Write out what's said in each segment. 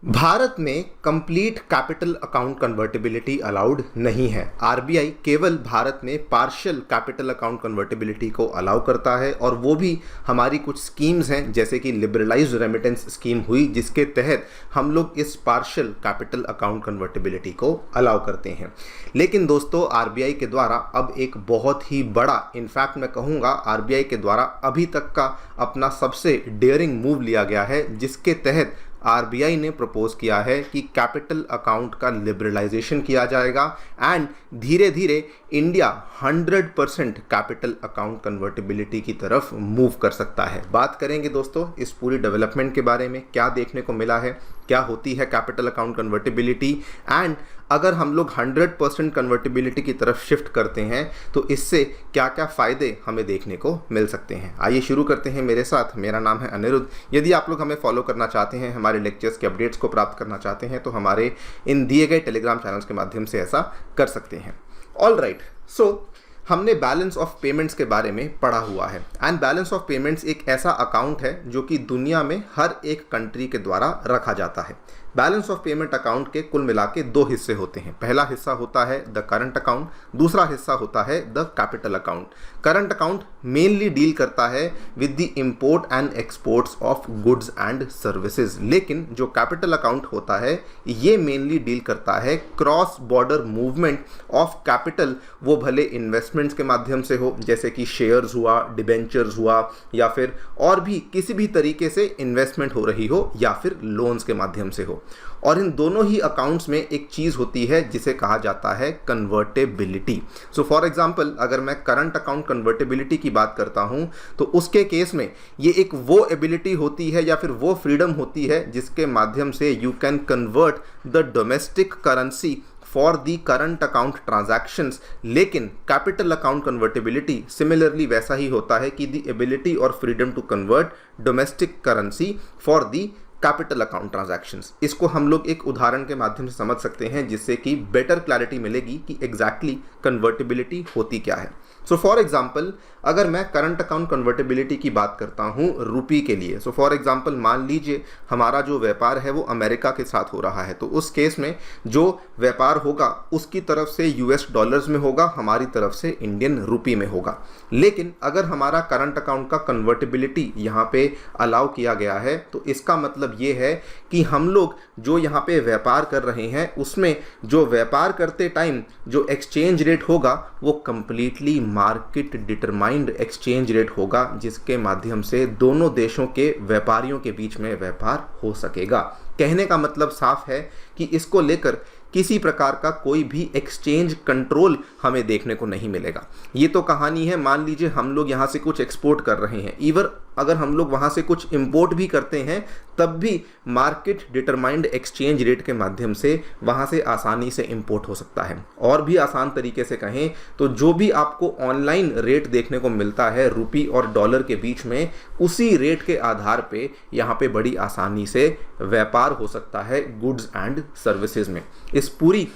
भारत में complete capital account convertibility allowed नहीं है। आरबीआई केवल भारत में पार्शियल कैपिटल अकाउंट कन्वर्टिबिलिटी को अलाउ करता है और वो भी हमारी कुछ स्कीम्स हैं जैसे कि लिबरलाइज्ड रेमिटेंस स्कीम हुई जिसके तहत हम लोग इस पार्शियल कैपिटल अकाउंट कन्वर्टिबिलिटी को अलाउ करते हैं। लेकिन दोस्तों आरबीआई के द्वारा अब एक बहुत ही बड़ा, इनफैक्ट मैं कहूँगा आरबीआई के द्वारा अभी तक का अपना सबसे डेयरिंग मूव लिया गया है जिसके तहत आरबीआई ने प्रपोज किया है कि कैपिटल अकाउंट का लिबरलाइजेशन किया जाएगा एंड धीरे धीरे इंडिया 100% कैपिटल अकाउंट कन्वर्टिबिलिटी की तरफ मूव कर सकता है। बात करेंगे दोस्तों इस पूरी डेवलपमेंट के बारे में, क्या देखने को मिला है, क्या होती है कैपिटल अकाउंट कन्वर्टिबिलिटी एंड अगर हम लोग 100% कन्वर्टिबिलिटी की तरफ शिफ्ट करते हैं तो इससे क्या क्या फ़ायदे हमें देखने को मिल सकते हैं। आइए शुरू करते हैं मेरे साथ। मेरा नाम है अनिरुद्ध। यदि आप लोग हमें फॉलो करना चाहते हैं, हमारे लेक्चर्स के अपडेट्स को प्राप्त करना चाहते हैं तो हमारे इन दिए गए टेलीग्राम चैनल्स के माध्यम से ऐसा कर सकते हैं। ऑल राइट, सो हमने बैलेंस ऑफ पेमेंट्स के बारे में पढ़ा हुआ है एंड बैलेंस ऑफ पेमेंट्स एक ऐसा अकाउंट है जो कि दुनिया में हर एक कंट्री के द्वारा रखा जाता है। बैलेंस ऑफ पेमेंट अकाउंट के कुल मिला के दो हिस्से होते हैं। पहला हिस्सा होता है द करंट अकाउंट, दूसरा हिस्सा होता है the capital account. Current account mainly deal करता है with the import and exports of goods and services, लेकिन जो कैपिटल अकाउंट होता है ये मेनली डील करता है cross border movement of capital, वो भले इन्वेस्टमेंट्स के माध्यम से हो जैसे कि शेयर्स हुआ, डिबेंचर्स हुआ या फिर और भी किसी भी तरीके से इन्वेस्टमेंट हो रही हो या फिर लोन्स के माध्यम से हो। और इन दोनों ही अकाउंट्स में एक चीज़ होती है जिसे कहा जाता है कन्वर्टेबिलिटी। सो फॉर एग्जांपल अगर मैं करंट अकाउंट कन्वर्टेबिलिटी की बात करता हूं तो उसके केस में ये एक वो एबिलिटी होती है या फिर वो फ्रीडम होती है जिसके माध्यम से you can convert the domestic currency for the current account transactions. लेकिन कैपिटल अकाउंट कन्वर्टेबिलिटी सिमिलरली वैसा ही होता है कि दी एबिलिटी और freedom to convert domestic currency for the capital account transactions. इसको हम लोग एक उदाहरण के माध्यम से समझ सकते हैं जिससे कि बेटर क्लैरिटी मिलेगी कि एग्जैक्टली कन्वर्टिबिलिटी होती क्या है। सो फॉर एग्जांपल अगर मैं करंट अकाउंट कन्वर्टिबिलिटी की बात करता हूँ रुपी के लिए, सो फॉर एग्जांपल मान लीजिए हमारा जो व्यापार है वो अमेरिका के साथ हो रहा है तो उस केस में जो व्यापार होगा उसकी तरफ से यूएस डॉलर्स में होगा, हमारी तरफ से इंडियन रुपी में होगा। लेकिन अगर हमारा करंट अकाउंट का कन्वर्टिबिलिटी यहाँ पे अलाउ किया गया है तो इसका मतलब ये है कि हम लोग जो यहाँ पे व्यापार कर रहे हैं उसमें जो व्यापार करते टाइम जो एक्सचेंज रेट होगा वो completely market determined exchange rate होगा जिसके माध्यम से दोनों देशों के व्यापारियों के बीच में व्यापार हो सकेगा। कहने का मतलब साफ है कि इसको लेकर किसी प्रकार का कोई भी एक्सचेंज कंट्रोल हमें देखने को नहीं मिलेगा। ये तो कहानी है, मान लीजिए हम लोग यहाँ से कुछ एक्सपोर्ट कर रहे हैं, इवन अगर हम लोग वहाँ से कुछ इंपोर्ट भी करते हैं तब भी मार्केट डिटरमाइंड एक्सचेंज रेट के माध्यम से वहाँ से आसानी से इंपोर्ट हो सकता है। और भी आसान तरीके से कहें तो जो भी आपको ऑनलाइन रेट देखने को मिलता है रुपी और डॉलर के बीच में, उसी रेट के आधार पे यहाँ पे बड़ी आसानी से व्यापार हो सकता है गुड्स एंड सर्विसेज में। इस पूरी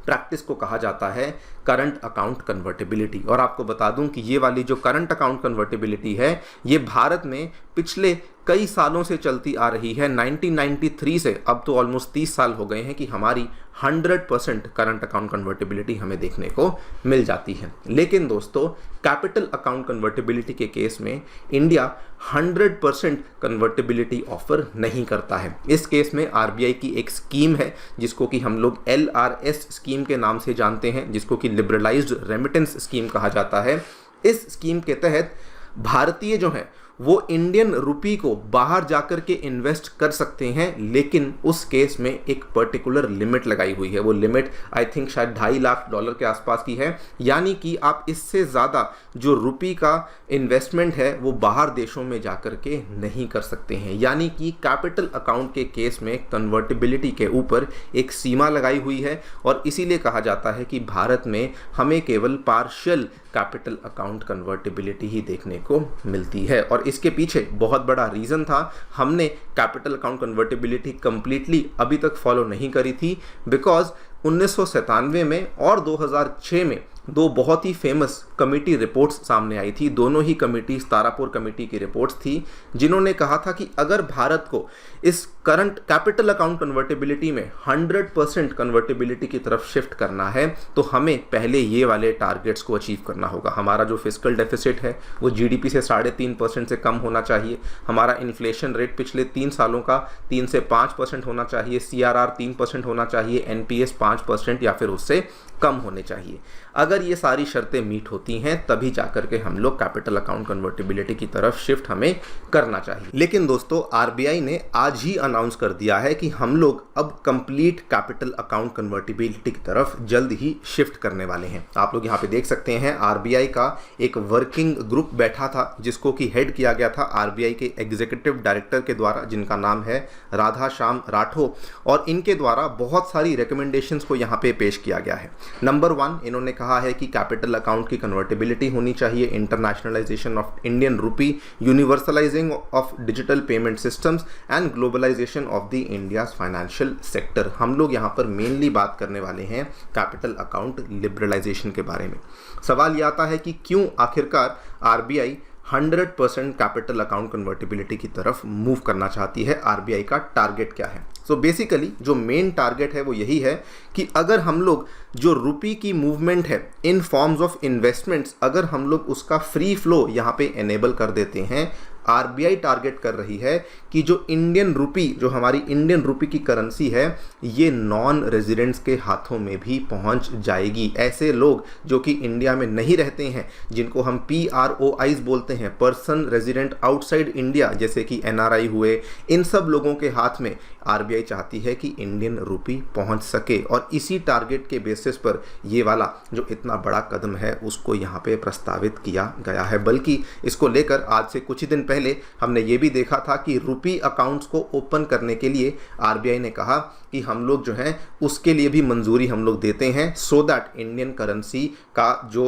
प्रैक्टिस को कहा जाता है करंट अकाउंट कन्वर्टिबिलिटी। और आपको बता दूं कि ये वाली जो करंट अकाउंट कन्वर्टिबिलिटी है ये भारत में पिछले कई सालों से चलती आ रही है। 1993 से अब तो ऑलमोस्ट 30 साल हो गए हैं कि हमारी 100% करंट अकाउंट कन्वर्टिबिलिटी हमें देखने को मिल जाती है। लेकिन दोस्तों कैपिटल अकाउंट कन्वर्टिबिलिटी के केस में इंडिया 100% कन्वर्टिबिलिटी ऑफर नहीं करता है। इस केस में आरबीआई की एक स्कीम है जिसको कि हम लोग LRS स्कीम के नाम से जानते हैं, जिसको कि लिबरलाइज्ड रेमिटेंस स्कीम कहा जाता है। इस स्कीम के तहत भारतीय जो हैं वो इंडियन रुपी को बाहर जाकर के इन्वेस्ट कर सकते हैं, लेकिन उस केस में एक पर्टिकुलर लिमिट लगाई हुई है। वो लिमिट आई थिंक शायद $2.5 के आसपास की है, यानी कि आप इससे ज़्यादा जो रुपी का इन्वेस्टमेंट है वो बाहर देशों में जाकर के नहीं कर सकते हैं। यानी कि कैपिटल अकाउंट के केस में कन्वर्टिबिलिटी के ऊपर एक सीमा लगाई हुई है और इसीलिए कहा जाता है कि भारत में हमें केवल पार्शियल कैपिटल अकाउंट कन्वर्टिबिलिटी ही देखने को मिलती है। और इसके पीछे बहुत बड़ा रीज़न था, हमने कैपिटल अकाउंट कन्वर्टिबिलिटी कंप्लीटली अभी तक फॉलो नहीं करी थी बिकॉज 1997 में और 2006 में दो बहुत ही फेमस कमेटी रिपोर्ट्स सामने आई थी। दोनों ही कमेटीज तारापुर कमेटी की रिपोर्ट्स थी, जिन्होंने कहा था कि अगर भारत को इस करंट कैपिटल अकाउंट कन्वर्टेबिलिटी में 100% कन्वर्टेबिलिटी की तरफ शिफ्ट करना है तो हमें पहले ये वाले टारगेट्स को अचीव करना होगा। हमारा जो फिस्कल डेफिसिट है वो जीडीपी से 3.5% से कम होना चाहिए। हमारा इन्फ्लेशन रेट पिछले 3 सालों का 3 से 5% होना चाहिए। सीआरआर 3% होना चाहिए। एनपीएस 5% या फिर उससे कम होने चाहिए। अगर ये सारी शर्तें मीट होती हैं तभी जाकर के हम लोग कैपिटल अकाउंट कन्वर्टेबिलिटी की तरफ शिफ्ट हमें करना चाहिए। लेकिन दोस्तों आरबीआई ने आज ही अनाउंस कर दिया है कि हम लोग अब कंप्लीट कैपिटल अकाउंट कन्वर्टेबिलिटी की तरफ जल्द ही शिफ्ट करने वाले हैं। आप लोग यहाँ पे देख सकते हैं आरबीआई का एक वर्किंग ग्रुप बैठा था जिसको कि हेड किया गया था आरबीआई के एग्जीक्यूटिव डायरेक्टर के द्वारा, जिनका नाम है राधा श्याम राठौर, और इनके द्वारा बहुत सारी रिकमेंडेशंस को यहाँ पे पेश किया गया है। नंबर 1 इन्होंने कहा है कि कैपिटल अकाउंट की कन्वर्टेबिलिटी होनी चाहिए, internationalisation of Indian rupee, universalising of digital payment systems and globalisation of the India's financial sector. हम लोग यहाँ पर मेनली बात करने वाले हैं कैपिटल अकाउंट लिबरलाइजेशन के बारे में। सवाल यह आता है कि क्यों आखिरकार आरबीआई 100% कैपिटल अकाउंट कन्वर्टेबिलिटी की तरफ मूव करना चाहती है। आरबीआई का टारगेट क्या है? सो बेसिकली जो मेन टारगेट है वो यही है कि अगर हम लोग जो रुपी की मूवमेंट है इन फॉर्म्स ऑफ इन्वेस्टमेंट्स, अगर हम लोग उसका फ्री फ्लो यहाँ पे एनेबल कर देते हैं, आरबीआई टारगेट कर रही है कि जो इंडियन रुपी, जो हमारी इंडियन रुपी की करेंसी है, ये नॉन रेजिडेंट्स के हाथों में भी पहुंच जाएगी। ऐसे लोग जो कि इंडिया में नहीं रहते हैं, जिनको हम PROIs बोलते हैं, पर्सन रेजिडेंट आउटसाइड इंडिया, जैसे कि NRI हुए, इन सब लोगों के हाथ में आरबीआई चाहती है कि इंडियन रुपी पहुंच सके। और इसी टारगेट के बेसिस पर ये वाला जो इतना बड़ा कदम है उसको यहाँ पे प्रस्तावित किया गया है। बल्कि इसको लेकर आज से कुछ ही दिन पहले हमने ये भी देखा था कि रुपी अकाउंट्स को ओपन करने के लिए आरबीआई ने कहा कि हम लोग जो हैं उसके लिए भी मंजूरी हम लोग देते हैं, सो दैट इंडियन करेंसी का जो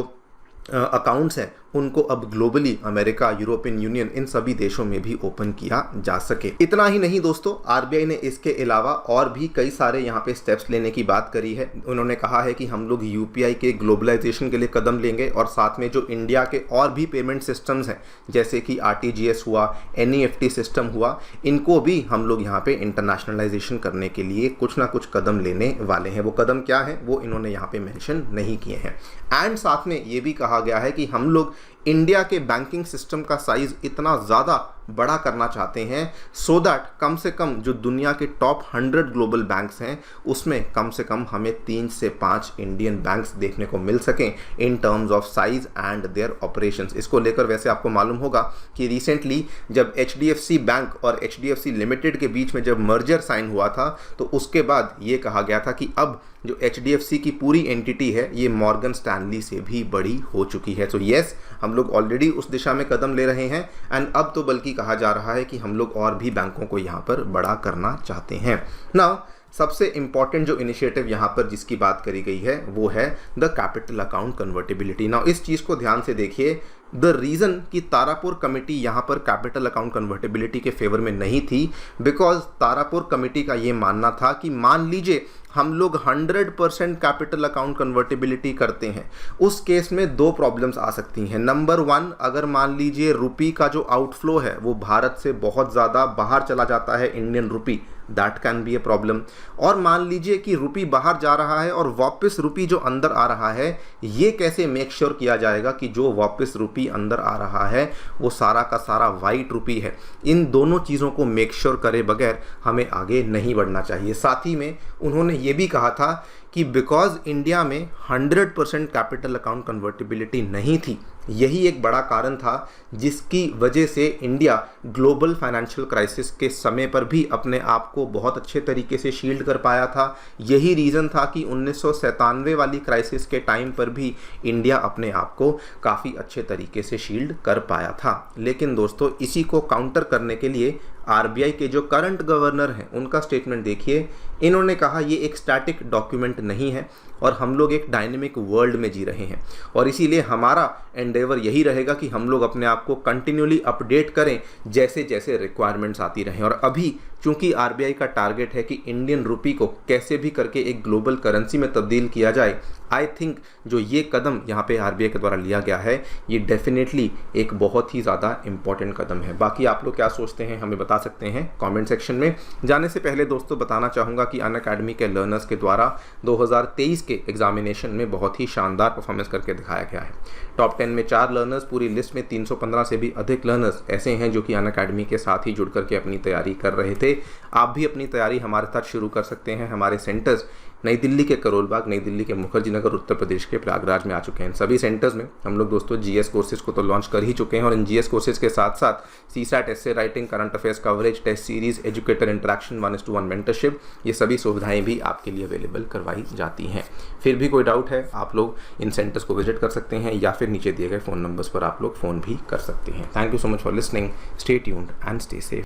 अकाउंट्स हैं उनको अब ग्लोबली अमेरिका, यूरोपियन यूनियन, इन सभी देशों में भी ओपन किया जा सके। इतना ही नहीं दोस्तों, आरबीआई ने इसके अलावा और भी कई सारे यहाँ पे स्टेप्स लेने की बात करी है। उन्होंने कहा है कि हम लोग यूपीआई के ग्लोबलाइजेशन के लिए कदम लेंगे और साथ में जो इंडिया के और भी पेमेंट सिस्टम्स हैं जैसे कि आरटीजीएस हुआ, एनईएफटी सिस्टम हुआ, इनको भी हम लोग यहाँ पे इंटरनेशनलाइजेशन करने के लिए कुछ ना कुछ कदम लेने वाले हैं। वो कदम क्या है वो इन्होंने यहाँ पे मेंशन नहीं किए हैं। एंड साथ में ये भी कहा गया है कि हम लोग इंडिया के बैंकिंग सिस्टम का साइज इतना ज़्यादा बड़ा करना चाहते हैं सो दैट कम से कम जो दुनिया के टॉप 100 ग्लोबल बैंक्स हैं उसमें कम से कम हमें 3 से 5 इंडियन बैंक्स देखने को मिल सकें in terms of size and their operations. इसको लेकर वैसे आपको मालूम होगा कि रिसेंटली जब HDFC बैंक और HDFC लिमिटेड के बीच में जब मर्जर साइन हुआ था तो उसके बाद ये कहा गया था कि अब जो HDFC की पूरी एंटिटी है ये मॉर्गन स्टैनली से भी बड़ी हो चुकी है। तो यस, हम लोग ऑलरेडी उस दिशा में कदम ले रहे हैं एंड अब तो बल्कि कहा जा रहा है कि हम लोग और भी बैंकों को यहाँ पर बड़ा करना चाहते हैं। नाउ सबसे इंपॉर्टेंट जो इनिशिएटिव यहाँ पर जिसकी बात करी गई है वो है the capital account convertibility. Now इस चीज़ को ध्यान से देखिए, द रीज़न कि तारापुर कमेटी यहाँ पर कैपिटल अकाउंट कन्वर्टेबिलिटी के फेवर में नहीं थी, बिकॉज तारापुर कमेटी का ये मानना था कि मान लीजिए हम लोग 100% कैपिटल अकाउंट कन्वर्टेबिलिटी करते हैं, उस केस में 2 प्रॉब्लम्स आ सकती हैं। नंबर 1, अगर मान लीजिए रुपी का जो आउटफ्लो है वो भारत से बहुत ज़्यादा बाहर चला जाता है, Indian rupee, that can be a problem. और मान लीजिए कि रुपी बाहर जा रहा है और वापस रुपी जो अंदर आ रहा है, ये कैसे मेक श्योर किया जाएगा कि जो वापस रुपी अंदर आ रहा है वो सारा का सारा वाइट रुपी है। इन दोनों चीज़ों को मेक श्योर करे बगैर हमें आगे नहीं बढ़ना चाहिए। साथ ही में उन्होंने ये भी कहा था कि बिकॉज इंडिया में 100% कैपिटल अकाउंट कन्वर्टेबिलिटी नहीं थी, यही एक बड़ा कारण था जिसकी वजह से इंडिया ग्लोबल फाइनेंशियल क्राइसिस के समय पर भी अपने आप को बहुत अच्छे तरीके से शील्ड कर पाया था। यही रीज़न था कि 1997 वाली क्राइसिस के टाइम पर भी इंडिया अपने आप को काफ़ी अच्छे तरीके से शील्ड कर पाया था। लेकिन दोस्तों इसी को काउंटर करने के लिए आरबीआई के जो करंट गवर्नर हैं उनका स्टेटमेंट देखिए। इन्होंने कहा ये एक स्टैटिक डॉक्यूमेंट नहीं है और हम लोग एक डायनेमिक वर्ल्ड में जी रहे हैं और इसीलिए हमारा एंडेवर यही रहेगा कि हम लोग अपने आप को कंटिन्यूली अपडेट करें जैसे जैसे रिक्वायरमेंट्स आती रहें। और अभी चूंकि आरबीआई का टारगेट है कि इंडियन रुपी को कैसे भी करके एक ग्लोबल करेंसी में तब्दील किया जाए, आई थिंक जो ये कदम यहाँ पे आरबीआई के द्वारा लिया गया है ये डेफिनेटली एक बहुत ही ज़्यादा इंपॉर्टेंट कदम है। बाकी आप लोग क्या सोचते हैं हमें बता सकते हैं कमेंट सेक्शन में। जाने से पहले दोस्तों बताना चाहूँगा कि अनअकैडमी के लर्नर्स के द्वारा 2023 के एग्जामिनेशन में बहुत ही शानदार परफॉर्मेंस करके दिखाया गया है। टॉप 10 में 4 लर्नर्स, पूरी लिस्ट में 315 से भी अधिक लर्नर्स ऐसे हैं जो कि अनअकैडमी के साथ ही जुड़ करके अपनी तैयारी कर रहे थे। आप भी अपनी तैयारी हमारे साथ शुरू कर सकते हैं। हमारे सेंटर्स नई दिल्ली के करोल बाग, नई दिल्ली के मुखर्जी नगर, उत्तर प्रदेश के प्रयागराज में आ चुके हैं। सभी सेंटर्स में हम लोग दोस्तों जीएस कोर्सेज को तो लॉन्च कर ही चुके हैं और इन जीएस कोर्सेज के साथ साथ CSAT, essay writing, current affairs coverage, test series, educator interaction, 1:1 mentorship, ये सभी सुविधाएं भी आपके लिए अवेलेबल करवाई जाती हैं। फिर भी कोई डाउट है आप लोग इन सेंटर्स को विजिट कर सकते हैं या फिर नीचे दिए गए फ़ोन नंबर्स पर आप लोग फ़ोन भी कर सकते हैं। Thank you so much for listening. Stay tuned and stay safe.